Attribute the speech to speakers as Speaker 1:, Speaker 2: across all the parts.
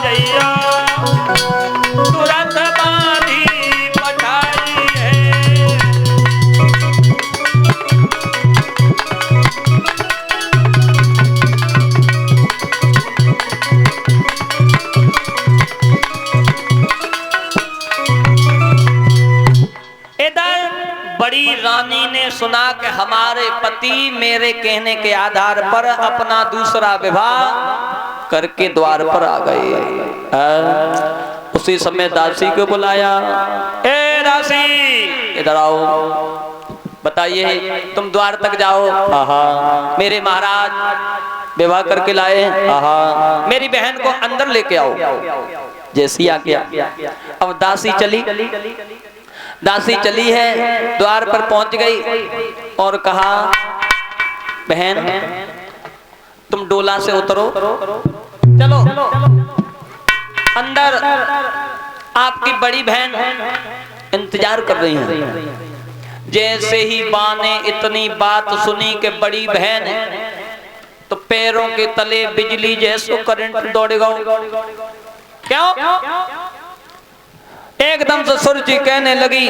Speaker 1: जइया तुरंत बांधी पठाई है। बड़ी रानी ने सुना कि हमारे पति मेरे कहने के आधार पर अपना दूसरा विवाह करके द्वार पर आ गए। उसी समय दासी को बुलाया, ए दासी इधर आओ, बताइए तुम द्वार तक जाओ। आहा, मेरे महाराज विवाह करके लाए। आहा, मेरी बहन को अंदर लेके आओ। जैसी आ गया, अब दासी चली है, द्वार पर पहुंच गई और कहा, बहन तुम डोला से उतरो, चलो अंदर, आपकी बड़ी बहन इंतजार कर रही है। जैसे ही बा ने इतनी बात सुनी कि बड़ी बहन है, तो पैरों के तले बिजली जैसो करंट दौड़ेगा। क्यों? एकदम से सुरजी कहने लगी,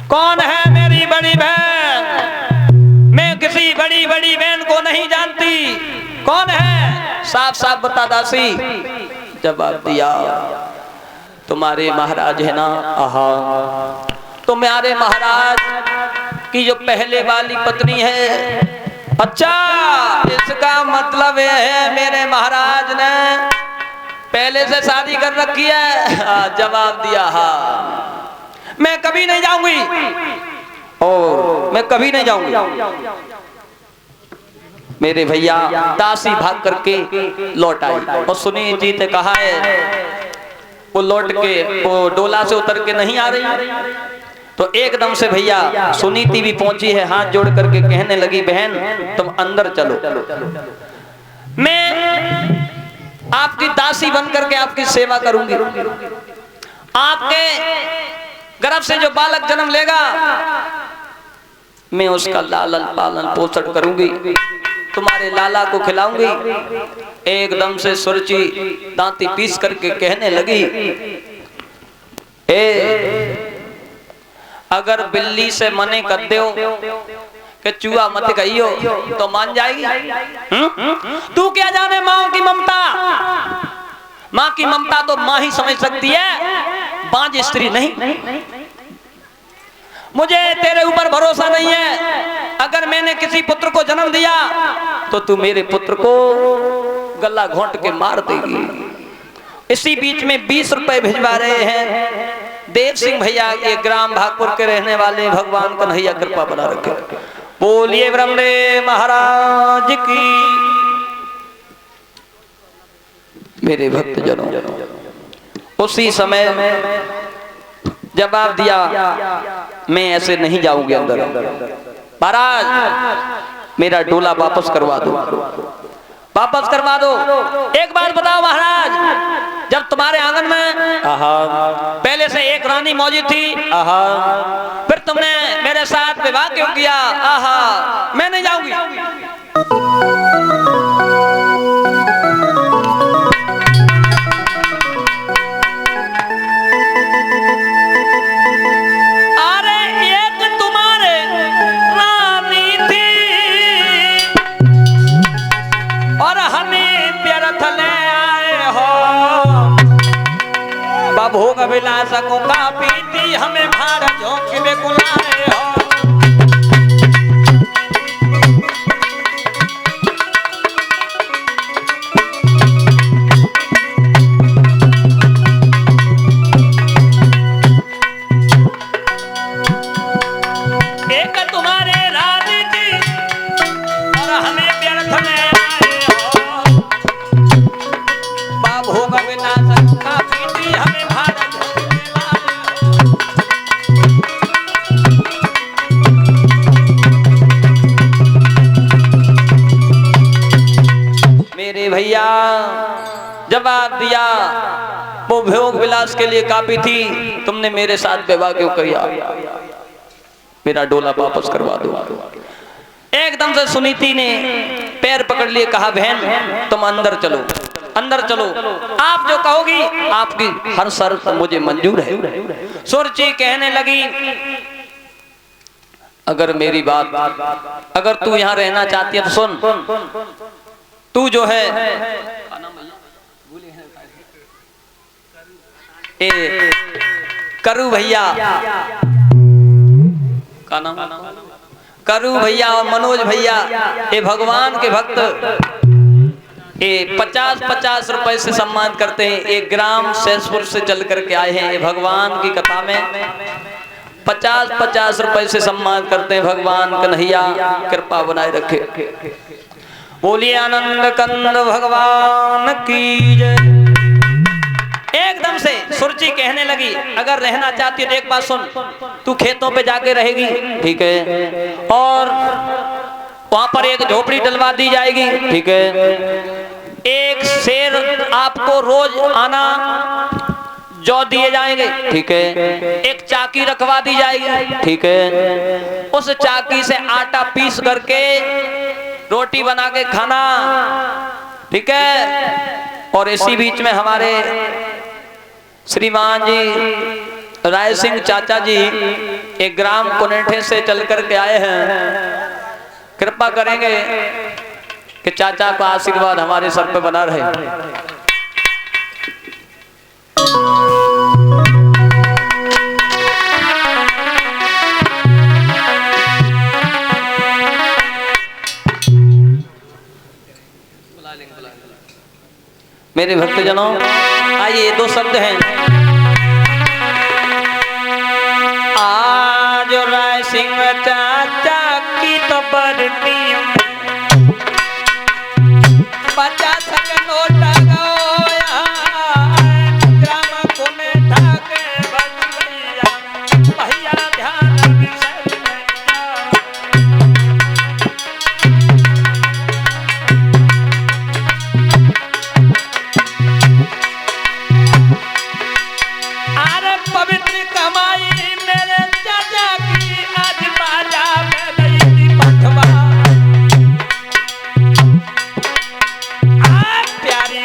Speaker 1: कौन है मेरी बड़ी बहन? मैं किसी बड़ी बहन को नहीं जानती, कौन है? साफ साफ बता दासी। जवाब दिया, तुम्हारे महाराज है ना। आहा, तुम्हारे महाराज की जो पहले वाली पत्नी है। अच्छा, इसका मतलब है मेरे महाराज ने पहले से शादी कर रखी है। जवाब दिया, हाँ, मैं कभी नहीं जाऊंगी और मैं कभी नहीं जाऊंगी। मेरे भैया दासी भाग करके लौट आई और सुनीति जी ने कहा है, वो लौट के वो डोला से उतर के नहीं आ रही। तो एकदम से भैया सुनीति भी पहुंची है, हाथ जोड़ करके कहने लगी, बहन तुम अंदर चलो, मैं आपकी दासी बन करके आपकी सेवा करूंगी। आपके गर्भ से जो बालक जन्म लेगा, मैं उसका लालन पालन पोषण करूंगी, तुम्हारे लाला को खिलाऊंगी। एकदम से सुरची दांती पीस करके कहने लगी, अगर बिल्ली से मने कर दो कि चूहा मत कहियो तो मान जाएगी। तू क्या जाने माँ की ममता? माँ की ममता तो माँ ही समझ सकती है, बांझ स्त्री नहीं। मुझे तेरे ऊपर भरोसा नहीं है। अगर मैंने किसी पुत्र को जन्म दिया तो तू मेरे पुत्र को गला घोंट के मार देगी। इसी बीच में 20 रुपए भिजवा रहे हैं देव सिंह भैया, ये ग्राम भागपुर के रहने वाले। भगवान कन्हैया कृपा बना रखे। बोलिए ब्रह्मदेव महाराज की। मेरे भक्त जनों, उसी समय जवाब दिया, मैं ऐसे नहीं जाऊंगी अंदर। महाराज मेरा डोला वापस करवा दो, वापस करवा दो। एक बात बताओ महाराज, जब तुम्हारे आंगन में पहले से एक रानी मौजूद थी, फिर तुमने मेरे साथ विवाह क्यों किया? मैं नहीं जाऊंगी। भोग विलास को का पीती हमें भारत झोंक में बुलाए हो। एक तुम्हारे राजनीति और हमें व्यर्थ में आए हो। भोग विलास को का पीती हमें भैया जवाब दिया, वो भोग विलास के लिए काफी थी, तुमने मेरे साथ विवाह क्यों किया? मेरा डोला वापस करवा दो। एकदम से सुनीति ने पैर पकड़ लिए, कहा बहन तुम अंदर चलो, अंदर चलो, आप जो कहोगी आपकी हर शर्त मुझे मंजूर है। सुरुचि कहने लगी, अगर मेरी बात, अगर तू यहाँ रहना चाहती है तो सुन, तू जो है करू भैया का नाम, करू भैया और मनोज भैया, ये भगवान के भक्त, ये 50-50 रुपए से सम्मान करते हैं। एक ग्राम सैसपुर से चल करके आए हैं। ये भगवान की कथा में 50-50 रुपए से सम्मान करते हैं। भगवान कन्हैया कृपा बनाए रखे। बोलिए आनंद कंद भगवान की जय। एकदम से सुरुचि कहने लगी, अगर रहना चाहती है तो एक बात सुन, तू खेतों पे जाके रहेगी, ठीक है, और वहां पर एक झोपड़ी डलवा दी जाएगी, ठीक है, एक शेर आपको रोज आना जौ दिए जाएंगे, ठीक है, एक चाकी रखवा दी जाएगी, ठीक है, उस चाकी से आटा पीस करके रोटी बना के खाना, ठीक है। और इसी बीच में हमारे श्रीमान जी राय सिंह चाचा जी एक ग्राम कुनेठे से चल करके आए हैं। कृपा करेंगे कि चाचा का आशीर्वाद हमारे सर पे बना रहे। मेरे भक्तजनों, आइए दो शब्द हैं। आज राय सिंह चाचा की तो बरती 50 के नोट गया, ग्राम कुनेठा के बलिया, भैया ध्यान विषय में पवित्र कमाई मेरे चाचा की आज बाजा में गई थी पठवा। प्यारी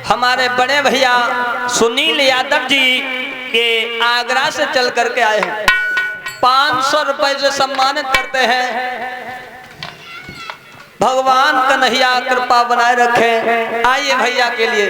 Speaker 1: हमारे बड़े भैया सुनील यादव जी के आगरा से चल करके आए हैं, 500 रुपए से सम्मानित करते हैं। भगवान कन्हैया कृपा बनाए रखे। आइए भैया के लिए।